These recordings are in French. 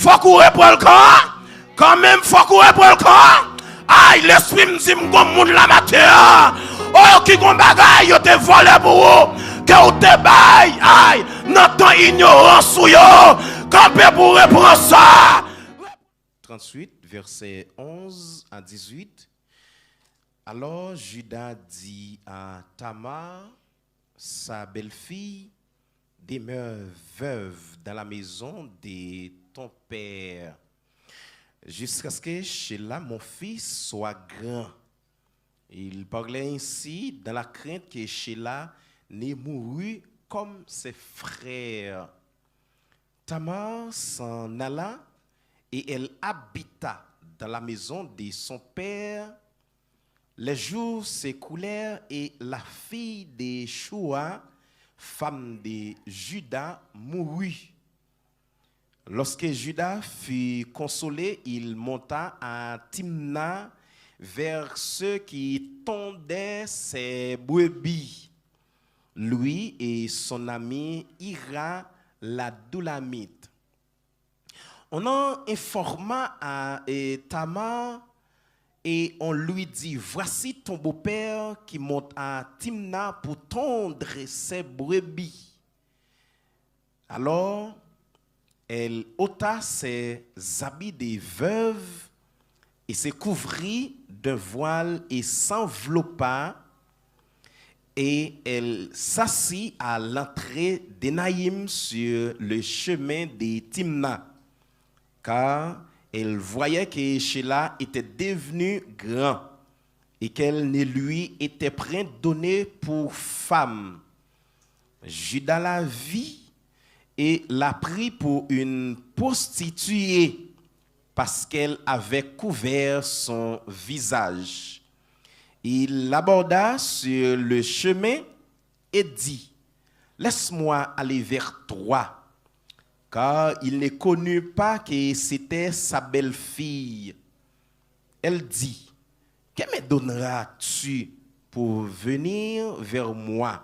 faut courir pour le corps. Quand même, faut courir pour le corps. Aïe, l'esprit me dit, mon monde la matière. Oh, qui gon bagaille, yo te volé pour vous. Que ou te baille. Aïe, n'entend ignorance ou yo. Campé pour reprendre ça. 38, verset 11 à 18. Alors Judas dit à Tamar, sa belle-fille, demeure veuve dans la maison de ton père, jusqu'à ce que Sheila, mon fils, soit grand. Il parlait ainsi dans la crainte que Sheila n'ait mouru comme ses frères. Tamar s'en alla et elle habita dans la maison de son père. Les jours s'écoulèrent et la fille de Shua, femme de Judas, mourut. Lorsque Judas fut consolé, il monta à Timna vers ceux qui tondaient ses brebis. Lui et son ami Ira la Doulamite. On en informa à Tamar et on lui dit, voici ton beau-père qui monte à Timna pour tondre ses brebis. Alors, elle ôta ses habits de veuve et se couvrit d'un voile et s'enveloppa, et elle s'assit à l'entrée d'Enaïm sur le chemin de Timna, car elle voyait que Sheila était devenue grand et qu'elle ne lui était point donnée pour femme. Judas la vit et l'a pris pour une prostituée parce qu'elle avait couvert son visage. Il l'aborda sur le chemin et dit, « Laisse-moi aller vers toi. » Car il ne connut pas que c'était sa belle-fille. Elle dit, « Que me donneras-tu pour venir vers moi? »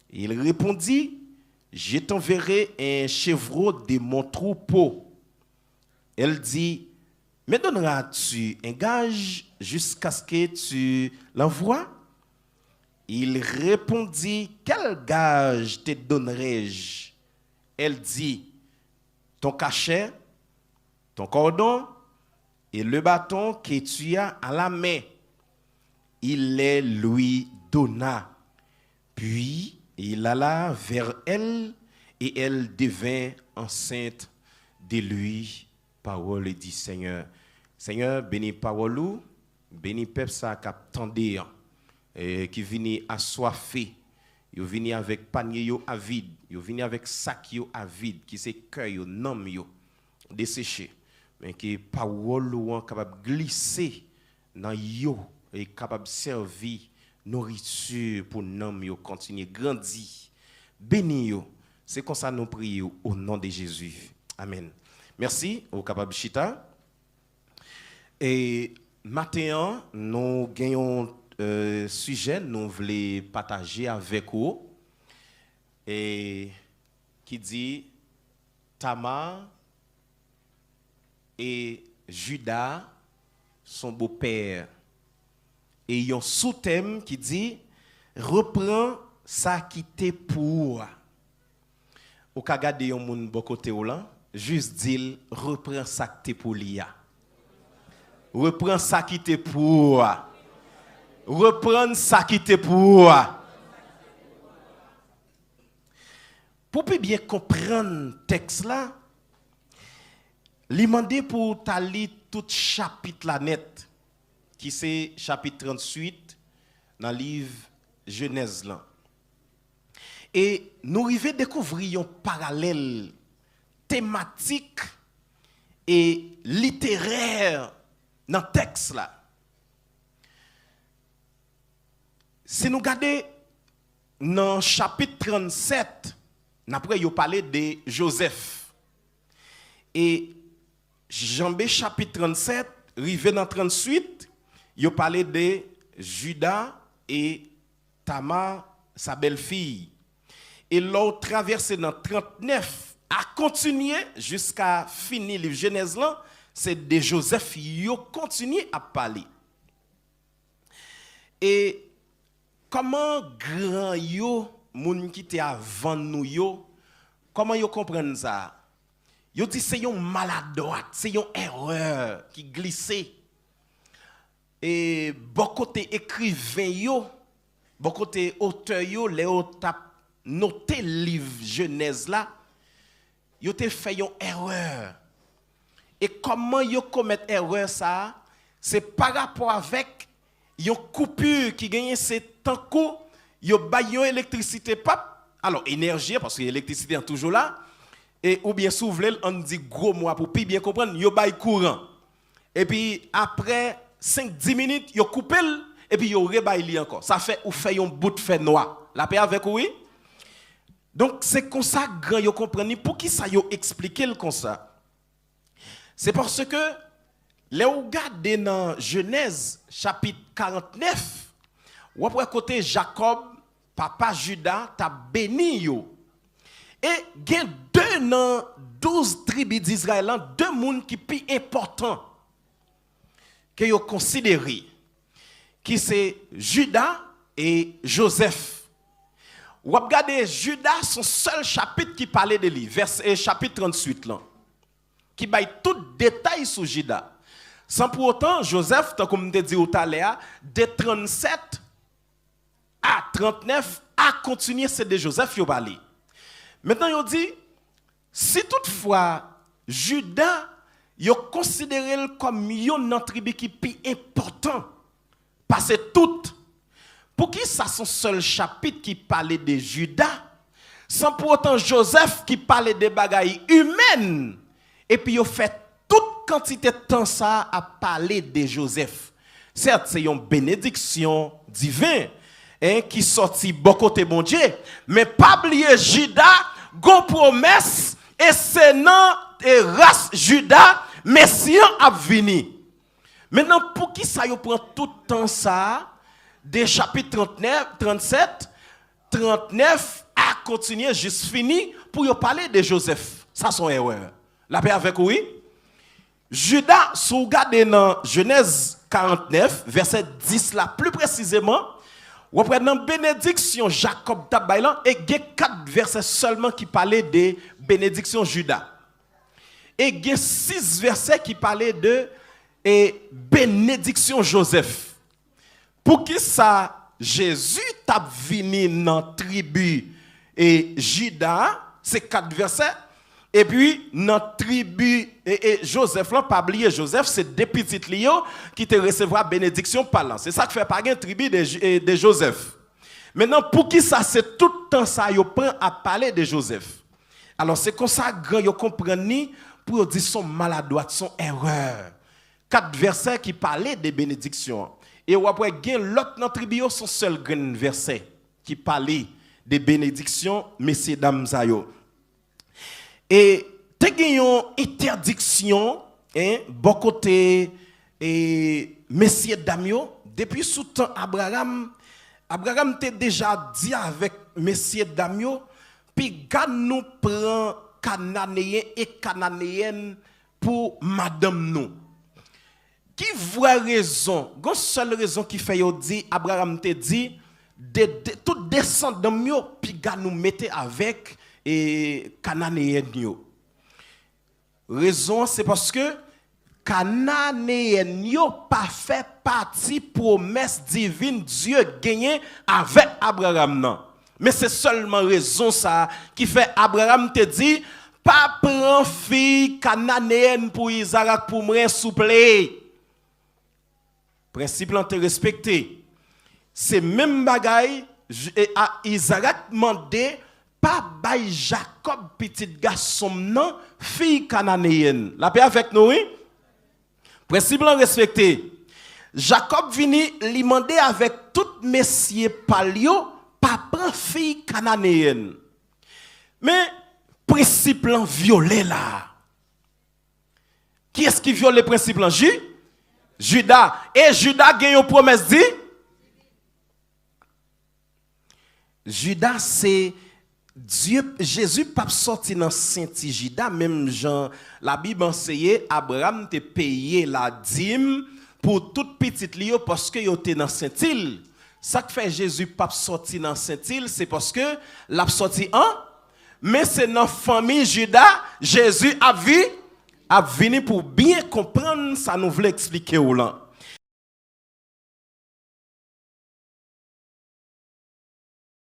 Il répondit, « Je t'enverrai un chevreau de mon troupeau. » Elle dit, « Me donneras-tu un gage jusqu'à ce que tu l'envoies? » Il répondit, « Quel gage te donnerai-je? » Elle dit, « Ton cachet, ton cordon et le bâton que tu as à la main. » Il les lui donna. Puis il alla vers elle et elle devint enceinte de lui. Parole dit Seigneur. Seigneur, bénis parole ou, bénis peuple ça qui attendait, qui vient assoiffé. Yo vini avec panier yo à vide, yo vini avec sac yo à vide, qui c'est cœur yo, nom yo desséché, mais qui parole ou capable glisser dans yo et capable servir nourriture pour nom yo continuer grandir. Béni yo. C'est comme ça nous prions au nom de Jésus. Amen. Merci au capable chita. Et maintenant nous gagnons sujet nous voulons partager avec vous et qui dit Tamar et Judas son beau-père, et il y a un sous-thème qui dit reprends ça qui t'est pour. Au cas garder yon moun bon côté ou là, juste dire reprends ça qui t'est pour lia. Reprends ça qui t'est pour. Reprendre ça qui t'est pour. Pour bien comprendre le texte là, il demandé pour ta lire tout chapitre là net, qui c'est chapitre 38 dans le livre Genèse là. Et nous arrivons à découvrir un parallèle thématique et littéraire dans le texte là. Si nous regardons dans le chapitre 37, après il parlé de Joseph. Et Jambé chapitre 37, arrivé dans 38, il parlé de Judas et Tamar, sa belle-fille. Et l'autre traversé dans 39 a continué jusqu'à finir le Genèse là, c'est de Joseph yo continué à parler. Et comment grand yo moun qui était avant nous yo, comment yo comprendre ça? Yo dit c'est une maladroite, c'est une erreur qui glissait. Et beaucoup de écrivains yo, beaucoup de auteurs yo, les tap noté livre Genèse là, yo te fait une erreur. Et comment yo commettre erreur ça? C'est par rapport avec une coupure qui gagne c'est tant que yo bay yon électricité pas. Alors énergie parce que l'électricité est toujours là. Et ou bien souvle on dit gros mois pour bien comprendre yo bay courant. Et puis après 5-10 minutes yo coupe et puis yo rebay li encore. Ça fait ou fait un bout de fer noir. La paix avec oui. Donc c'est comme ça grand yo comprendre pour qui ça yo expliquer le comme ça. C'est parce que les ou regardez dans Genèse chapitre 49, ou après côté Jacob, papa Judas t'a béni yo. Et gen deux dans 12 tribus d'Israël, deux monde qui plus important que yo considéré qui c'est Judas et Joseph. Ou regardez Judas son seul chapitre qui parlait de lui, verset chapitre 38 là, qui baille tout détail sur Judas. Sans pour autant Joseph, tant comme je dit tout à l'heure, de 37 à 39 à continuer c'est de Joseph yo parler. Maintenant yo dit si toutefois Judas yo considéré comme une tribu qui plus important parce que tout pour qui ça son seul chapitre qui parlait de Judas sans pour autant Joseph qui parlait des bagailles humaines et puis yo fait toute quantité de temps ça à parler de Joseph. Certes c'est une bénédiction divine qui sorti bon côté bon Dieu mais pas oublier Judas gon promesse et c'est non et race Judas Messie a venu. Maintenant pour qui ça yo prend tout temps ça des chapitres 39 37 39 à continuer juste fini pour yo parler de Joseph. Ça son erreur. La paix avec oui. Judas sous regardez dans Genèse 49 verset 10 là plus précisément. Ou après dans bénédiction Jacob Tabaylan et il y a 4 versets seulement qui parlaient de bénédiction Judas. Et il y a 6 versets qui parlaient de bénédiction Joseph. Pour qui ça Jésus t'a venu dans la tribu et Judas, c'est 4 versets. Et puis, dans la tribu, et Joseph, là, pas oublier Joseph, c'est des petits lions qui te recevront bénédiction par là. C'est ça que fait pas une tribu de Joseph. Maintenant, pour qui ça, c'est tout le temps ça, yo prend à parler de Joseph. Alors, c'est comme ça, grand, yo comprendre pour dire son maladroit, son erreur. 4 versets qui parlaient de bénédiction. Et après, gen l'autre dans la tribu, son seul grand verset qui parlait de bénédiction, messieurs, dames, zayo. Et te une interdiction bon côté messieurs dames depuis sous temps Abraham t'a déjà dit avec messieurs dames puis gars nous prend cananéen et cananéenne pour madame nous qui voit raison gon seule raison qui fait yo dit Abraham te dit tout descendant yo puis gars nous mettez avec et cananéen yo. Raison c'est parce que cananéen yo pas fait partie promesse divine Dieu gagné avec Abraham non. Mais c'est seulement raison ça qui fait Abraham te dit pas prend fille cananéenne pour Isaac pour moi souple. Principe là te respecté. C'est même bagaille à Isaac demandé pas bay Jacob petit garçon non fille cananéenne. La paix avec nous oui. Principe respecté. Jacob vini li demander avec tout messieurs palio pas prend fille cananéenne. Mais principe violé là. Qui est-ce qui viole le principe là? Judas. Et Judas gagne une promesse dit Judas c'est Jésus pas sorti dans Saint-Igida, même Jean, la Bible enseignait, Abraham te payé la dîme pour toute petite lio parce que yo était dans Saint-Île. Ça que fait Jésus pas sorti dans Saint-Île, c'est parce que l'a sorti mais c'est dans la famille Juda, Jésus a venu pour bien comprendre ça nous voulait expliquer ou là.